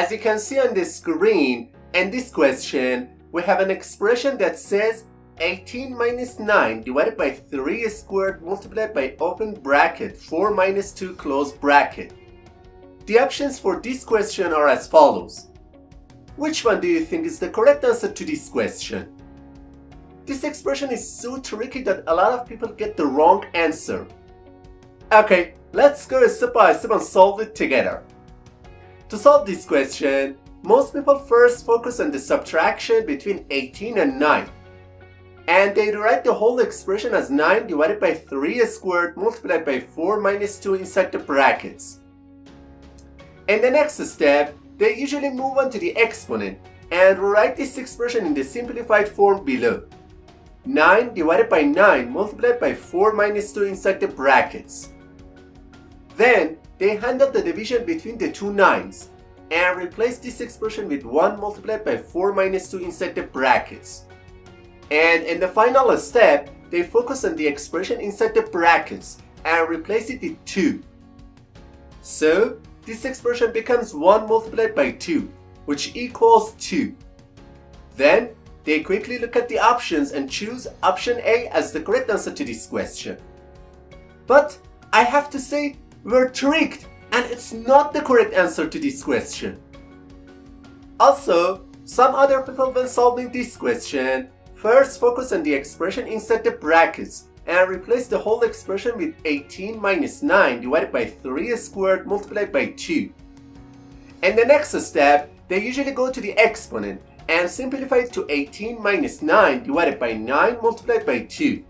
As you can see on the screen, in this question, we have an expression that says 18 minus 9 divided by 3 squared multiplied by open bracket 4 minus 2 close bracket. The options for this question are as follows. Which one do you think is the correct answer to this question? This expression is so tricky that a lot of people get the wrong answer. Okay, let's go step by step and solve it together. To solve this question, most people first focus on the subtraction between 18 and 9. And they write the whole expression as 9 divided by 3 squared multiplied by 4 minus 2 inside the brackets. In the next step, they usually move on to the exponent and write this expression in the simplified form below. 9 divided by 9 multiplied by 4 minus 2 inside the brackets. Then, they handle the division between the two 9s and replace this expression with 1 multiplied by 4 minus 2 inside the brackets. And in the final step, they focus on the expression inside the brackets and replace it with 2. So, this expression becomes 1 multiplied by 2, which equals 2. Then, they quickly look at the options and choose option A as the correct answer to this question. But I have to say, we're tricked and it's not the correct answer to this question. Also, some other people when solving this question, first focus on the expression inside the brackets and replace the whole expression with 18 minus 9 divided by 3 squared multiplied by 2. In the next step, they usually go to the exponent and simplify it to 18 minus 9 divided by 9 multiplied by 2.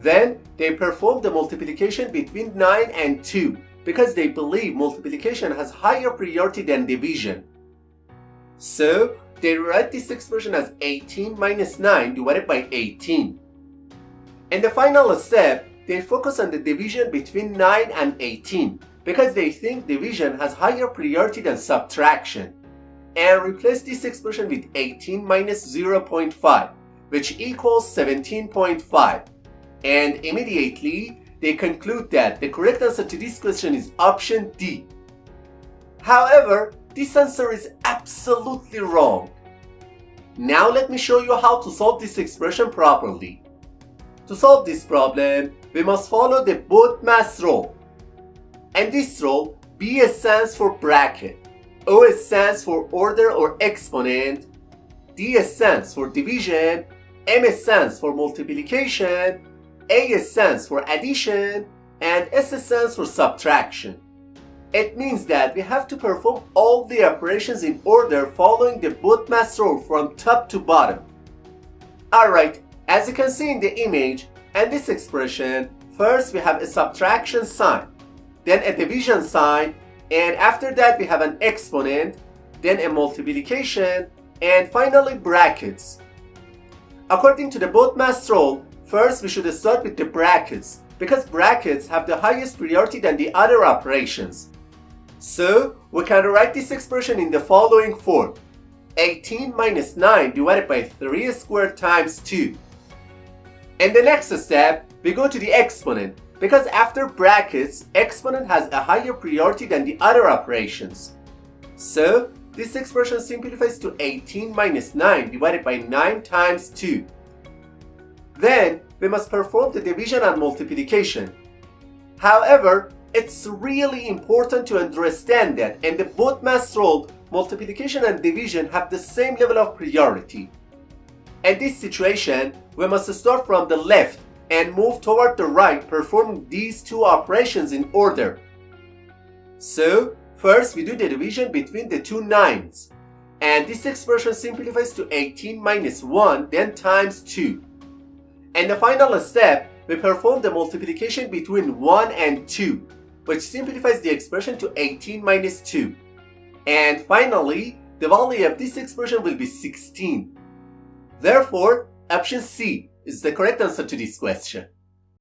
Then, they perform the multiplication between 9 and 2 because they believe multiplication has higher priority than division. So, they write this expression as 18 minus 9 divided by 18. In the final step, they focus on the division between 9 and 18 because they think division has higher priority than subtraction, and replace this expression with 18 minus 0.5, which equals 17.5. And immediately, they conclude that the correct answer to this question is option D. However, this answer is absolutely wrong. Now let me show you how to solve this expression properly. To solve this problem, we must follow the PEMDAS rule. In this rule, B stands for bracket, O stands for order or exponent, D stands for division, M stands for multiplication, A stands for addition, and S stands for subtraction. It means that we have to perform all the operations in order following the PEMDAS rule from top to bottom. Alright, as you can see in the image and this expression, first we have a subtraction sign, then a division sign, and after that we have an exponent, then a multiplication, and finally brackets. According to the PEMDAS rule, first we should start with the brackets because brackets have the highest priority than the other operations. So, we can write this expression in the following form. 18 minus 9 divided by 3 squared times 2. In the next step, we go to the exponent because after brackets, exponent has a higher priority than the other operations. So, this expression simplifies to 18 minus 9 divided by 9 times 2. Then, we must perform the division and multiplication. However, it's really important to understand that in the PEMDAS rule, multiplication and division have the same level of priority. In this situation, we must start from the left and move toward the right, performing these two operations in order. So, first we do the division between the two 9s, and this expression simplifies to 18 minus 1, then times 2. In the final step, we perform the multiplication between 1 and 2, which simplifies the expression to 18 minus 2. And finally, the value of this expression will be 16. Therefore, option C is the correct answer to this question.